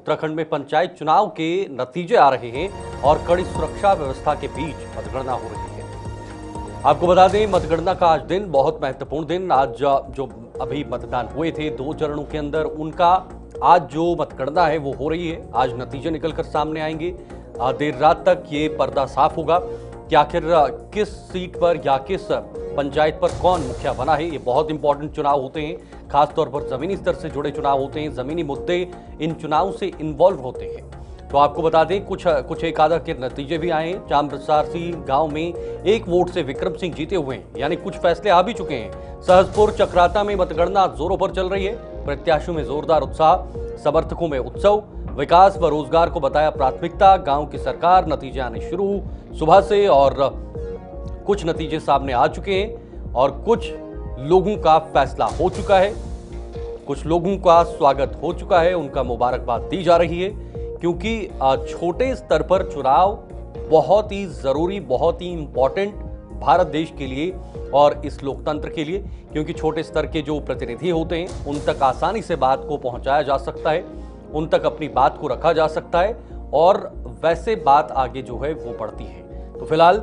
उत्तराखंड में पंचायत चुनाव के नतीजे आ रहे हैं और कड़ी सुरक्षा व्यवस्था के बीच मतगणना हो रही है। आपको बता दें, मतगणना का आज दिन बहुत महत्वपूर्ण दिन। आज जो अभी मतदान हुए थे 2 चरणों के अंदर, उनका आज जो मतगणना है वो हो रही है। आज नतीजे निकलकर सामने आएंगे। देर रात तक ये पर्दा साफ होगा कि आखिर किस सीट पर या किस पंचायत पर कौन मुखिया बना है। ये बहुत इंपॉर्टेंट चुनाव होते हैं, खासतौर पर जमीनी स्तर से जुड़े चुनाव होते हैं। जमीनी मुद्दे इन चुनाव से इन्वॉल्व होते हैं। तो आपको बता दें, कुछ एक आधा के नतीजे भी आए हैं। चांबरसारसी गांव में 1 वोट से विक्रम सिंह जीते हुए हैं, यानी कुछ फैसले आ भी चुके हैं। सहसपुर चक्राता में मतगणना जोरों पर चल रही है। प्रत्याशियों में जोरदार उत्साह, समर्थकों में उत्सव। विकास व रोजगार को बताया प्राथमिकता। गांव की सरकार, नतीजे आने शुरू सुबह से और कुछ नतीजे सामने आ चुके हैं और कुछ लोगों का फैसला हो चुका है। कुछ लोगों का स्वागत हो चुका है, उनका मुबारकबाद दी जा रही है, क्योंकि छोटे स्तर पर चुनाव बहुत ही जरूरी, बहुत ही इंपॉर्टेंट भारत देश के लिए और इस लोकतंत्र के लिए, क्योंकि छोटे स्तर के जो प्रतिनिधि होते हैं उन तक आसानी से बात को पहुंचाया जा सकता है, उन तक अपनी बात को रखा जा सकता है और वैसे बात आगे जो है वो बढ़ती है। तो फिलहाल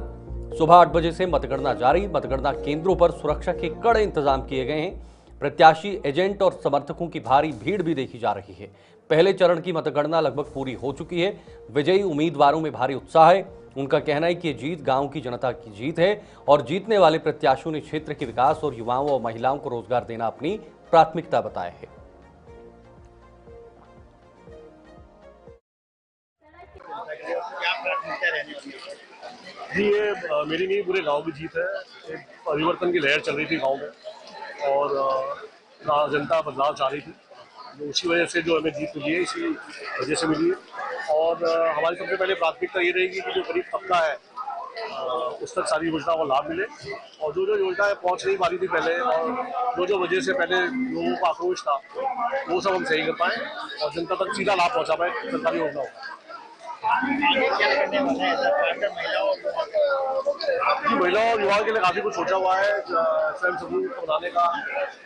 सुबह 8 बजे से मतगणना जारी। मतगणना केंद्रों पर सुरक्षा के कड़े इंतजाम किए गए हैं। प्रत्याशी, एजेंट और समर्थकों की भारी भीड़ भी देखी जा रही है। पहले चरण की मतगणना लगभग पूरी हो चुकी है। विजयी उम्मीदवारों में भारी उत्साह है। उनका कहना है कि ये जीत गांव की जनता की जीत है और जीतने वाले प्रत्याशियों ने क्षेत्र के विकास और युवाओं और महिलाओं को रोजगार देना अपनी प्राथमिकता बताया है। जी, ये मेरी नहीं, पूरे गांव की जीत है। एक परिवर्तन की लहर चल रही थी गांव में और जनता बदलाव चाह रही थी, तो उसी वजह से जो हमें जीत मिली है, इसी वजह से मिली है। और हमारी सबसे पहले प्राथमिकता ये रहेगी कि जो गरीब तबका है उस तक सारी योजनाओं का लाभ मिले, और जो योजनाएं पहुंच नहीं पा रही थी पहले और जो वजह से पहले लोगों का आक्रोश था, वो सब हम सही कर पाए और जनता तक सीधा लाभ पहुंचा पाए सरकारी योजनाओं का। महिलाओं और युवाओं के लिए काफी कुछ सोचा हुआ है, स्वयं समूह बनाने का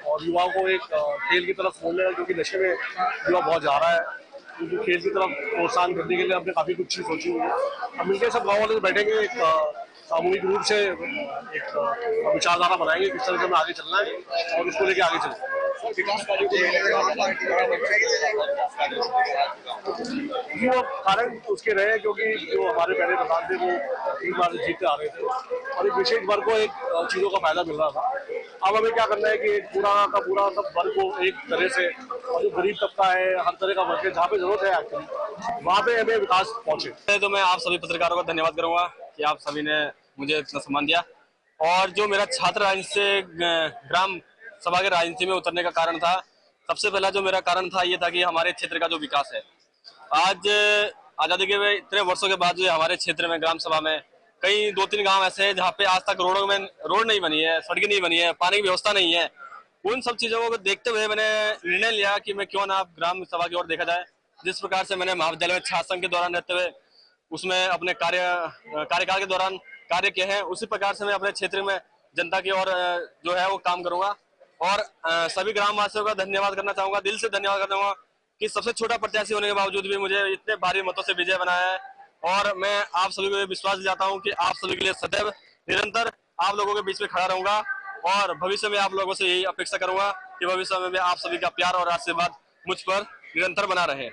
और युवाओं को एक खेल की तरफ मोड़ने का, क्योंकि नशे में युवा बहुत जा रहा है। क्योंकि खेल की तरफ प्रोत्साहन करने के लिए हमने काफी कुछ चीज सोची हुई है। हम मिलकर सब गाँव वाले बैठेंगे, एक सामूहिक रूप से एक विचारधारा बनाएंगे किस तरह से हमें आगे चलना है और इसको लेके आगे चलेंगे। वो कारण उसके रहे क्योंकि जो हमारे पहले प्रधान थे वो 3 बार से जीतते आ रहे थे और एक विशेष वर्ग को एक चीजों का फायदा मिल रहा था। अब हमें क्या करना है कि पूरा का पूरा सब वर्ग को एक तरह से, और जो गरीब तबका है, हर तरह का वर्ग है, जहाँ पे जरूरत है एक्चुअली वहाँ पे हमें विकास पहुंचे। तो मैं आप सभी पत्रकारों का धन्यवाद करूंगा कि आप सभी ने मुझे इतना सम्मान दिया। और जो मेरा छात्र राजनीति से ग्राम सभा के राजनीति में उतरने का कारण था, सबसे पहला जो मेरा कारण था ये था कि हमारे क्षेत्र का जो विकास है, आज आजादी के इतने वर्षों के बाद जो हमारे क्षेत्र में ग्राम सभा में कई 2-3 गांव ऐसे हैं जहाँ पे आज तक रोड नहीं बनी है, सड़कें नहीं बनी है, पानी की व्यवस्था नहीं है। उन सब चीजों को देखते हुए मैंने निर्णय लिया कि मैं क्यों ना ग्राम सभा की ओर देखा जाए। जिस प्रकार से मैंने महाविद्यालय में छात्र संघ के दौरान रहते हुए उसमें अपने कार्यकाल के दौरान कार्य किए हैं, उसी प्रकार से मैं अपने क्षेत्र में जनता की ओर जो है वो काम करूंगा। और सभी ग्रामवासियों का धन्यवाद करना चाहूंगा, दिल से धन्यवाद करना चाहूंगा कि सबसे छोटा प्रत्याशी होने के बावजूद भी मुझे इतने भारी मतों से विजय बनाया है। और मैं आप सभी को विश्वास दिलाता हूं कि आप सभी के लिए सदैव निरंतर आप लोगों के बीच में खड़ा रहूंगा और भविष्य में आप लोगों से यही अपेक्षा करूंगा कि भविष्य में भी आप सभी का प्यार और आशीर्वाद मुझ पर निरंतर बना रहे।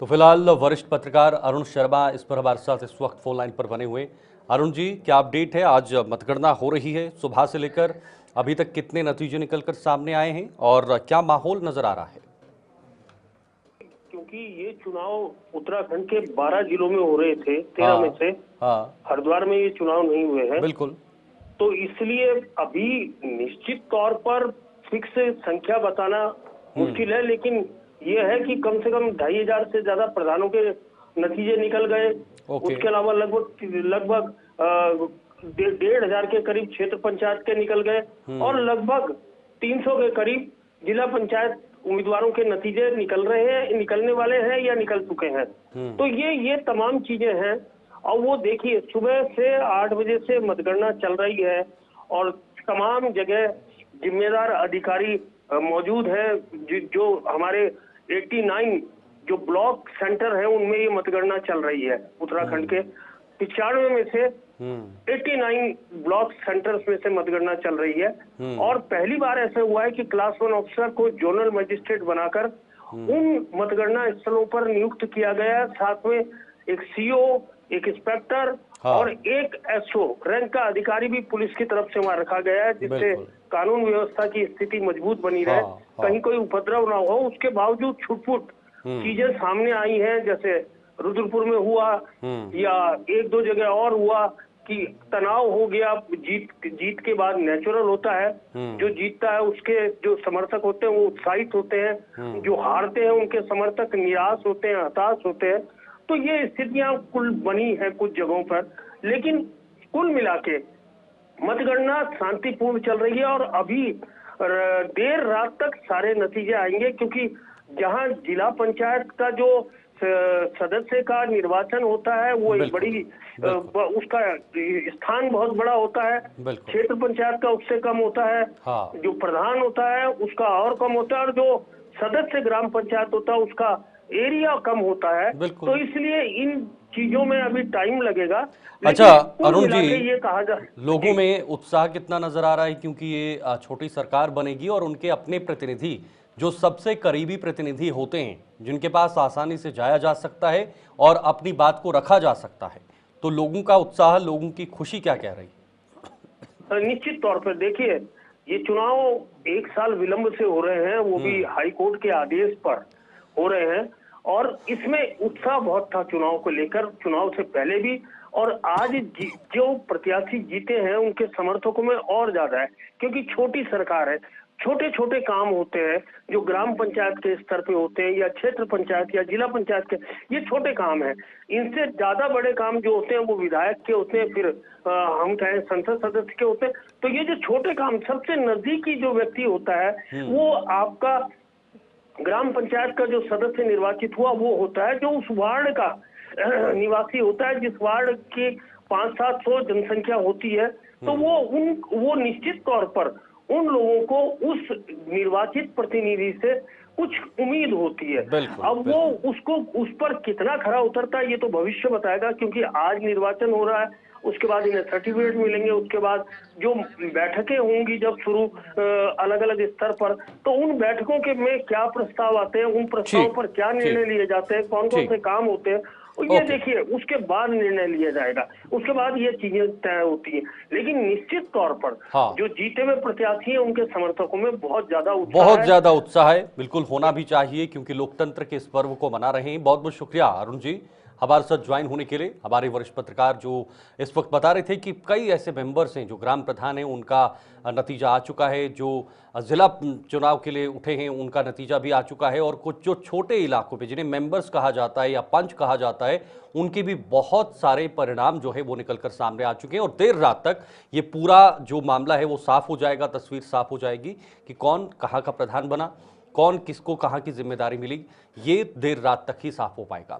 तो फिलहाल वरिष्ठ पत्रकार अरुण शर्मा इस पर हमारे साथ इस वक्त फोन लाइन पर बने हुए। अरुण जी, क्या अपडेट है? आज मतगणना हो रही है, सुबह से लेकर अभी तक कितने नतीजे निकलकर सामने आए हैं और क्या माहौल नजर आ रहा है? क्योंकि ये चुनाव उत्तराखंड के 12 जिलों में हो रहे थे, 13 में से हरिद्वार में ये चुनाव नहीं हुए हैं। बिल्कुल। तो इसलिए अभी निश्चित तौर पर फिक्स संख्या बताना मुश्किल है, लेकिन ये है कि कम से कम 2500 से ज्यादा प्रधानों के नतीजे निकल गए। उसके अलावा लगभग 1500 के करीब क्षेत्र पंचायत के निकल गए और लगभग 300 के करीब जिला पंचायत उम्मीदवारों के नतीजे निकल रहे हैं, निकलने वाले हैं या निकल चुके हैं। तो ये तमाम चीजें हैं। और वो देखिए, सुबह से 8 बजे से मतगणना चल रही है और तमाम जगह जिम्मेदार अधिकारी मौजूद हैं। जो हमारे 89 जो ब्लॉक सेंटर है उनमें ये मतगणना चल रही है। उत्तराखंड के 95 में से 89 ब्लॉक सेंटर्स में से मतगणना चल रही है। और पहली बार ऐसा हुआ है कि क्लास 1 ऑफिसर को जोनल मजिस्ट्रेट बनाकर उन मतगणना स्थलों पर नियुक्त किया गया है। साथ में एक सीओ, एक इंस्पेक्टर और एक एसओ रैंक का अधिकारी भी पुलिस की तरफ से वहां रखा गया है, जिससे कानून व्यवस्था की स्थिति मजबूत बनी रहे, कहीं कोई उपद्रव ना हो। उसके बावजूद छुटपुट चीजें सामने आई हैं, जैसे रुद्रपुर में हुआ या एक दो जगह और हुआ कि तनाव हो गया। जीत के बाद नेचुरल होता है, जो जीतता है उसके जो समर्थक होते हैं वो उत्साहित होते हैं, जो हारते हैं उनके समर्थक निराश होते हैं, हताश होते हैं। तो ये स्थितियां कुल बनी है कुछ जगहों पर, लेकिन कुल मिला के मतगणना शांतिपूर्ण चल रही है। और अभी देर रात तक सारे नतीजे आएंगे, क्योंकि जहां जिला पंचायत का जो सदस्य का निर्वाचन होता है वो एक बड़ी उसका स्थान बहुत बड़ा होता है। क्षेत्र पंचायत का उससे कम होता है। जो प्रधान होता है उसका और कम होता है, और जो सदस्य ग्राम पंचायत होता है उसका एरिया कम होता है। तो इसलिए इन चीजों में अभी टाइम लगेगा। अच्छा अरुण जी, ये कहा जा लोगों में उत्साह कितना नजर आ रहा है, क्योंकि ये छोटी सरकार बनेगी और उनके अपने प्रतिनिधि जो सबसे करीबी प्रतिनिधि होते हैं, जिनके पास आसानी से जाया जा सकता है और अपनी बात को रखा जा सकता है, तो लोगों का उत्साह, लोगों की खुशी क्या कह रही है? निश्चित तौर पर देखिए, ये चुनाव 1 साल विलंब से हो रहे हैं, वो भी हाई कोर्ट के आदेश पर हो रहे हैं। और इसमें उत्साह बहुत था चुनाव को लेकर, चुनाव से पहले भी। और आज जो प्रत्याशी जीते हैं उनके समर्थकों में और ज्यादा है, क्योंकि छोटी सरकार है। छोटे छोटे काम होते हैं जो ग्राम पंचायत के स्तर पे होते हैं या क्षेत्र पंचायत या जिला पंचायत के, ये छोटे काम हैं। इनसे ज्यादा बड़े काम जो होते हैं वो विधायक के होते हैं, फिर हम कहें संसद सदस्य के होते हैं। तो ये जो छोटे काम, सबसे नजदीकी जो व्यक्ति होता है वो आपका ग्राम पंचायत का जो सदस्य निर्वाचित हुआ वो होता है, जो उस वार्ड का निवासी होता है, जिस वार्ड की 500-700 जनसंख्या होती है। तो वो निश्चित तौर पर उन लोगों को उस निर्वाचित प्रतिनिधि से कुछ उम्मीद होती है। अब वो उसको उस पर कितना खरा उतरता है ये तो भविष्य बताएगा, क्योंकि आज निर्वाचन हो रहा है, उसके बाद इन्हें सर्टिफिकेट मिलेंगे, उसके बाद जो बैठकें होंगी जब शुरू अलग अलग स्तर पर, तो उन बैठकों के में क्या प्रस्ताव आते हैं, उन प्रस्तावों पर क्या निर्णय लिए जाते हैं, कौन कौन से काम होते हैं, ये देखिए उसके बाद निर्णय लिया जाएगा, उसके बाद ये चीजें तय होती है। लेकिन निश्चित तौर पर जो जीते हुए प्रत्याशी हैं उनके समर्थकों में बहुत ज्यादा उत्साह है। बिल्कुल होना भी चाहिए, क्योंकि लोकतंत्र के इस पर्व को मना रहे हैं। बहुत बहुत शुक्रिया अरुण जी हमारे साथ ज्वाइन होने के लिए। हमारे वरिष्ठ पत्रकार जो इस वक्त बता रहे थे कि कई ऐसे मेंबर्स हैं जो ग्राम प्रधान हैं, उनका नतीजा आ चुका है, जो जिला चुनाव के लिए उठे हैं उनका नतीजा भी आ चुका है, और कुछ जो छोटे इलाकों पे जिन्हें मेंबर्स कहा जाता है या पंच कहा जाता है, उनके भी बहुत सारे परिणाम जो है वो निकलकर सामने आ चुके हैं। और देर रात तक ये पूरा जो मामला है वो साफ हो जाएगा, तस्वीर साफ हो जाएगी कि कौन कहाँ का प्रधान बना, कौन किसको कहाँ की जिम्मेदारी मिली, ये देर रात तक ही साफ हो पाएगा।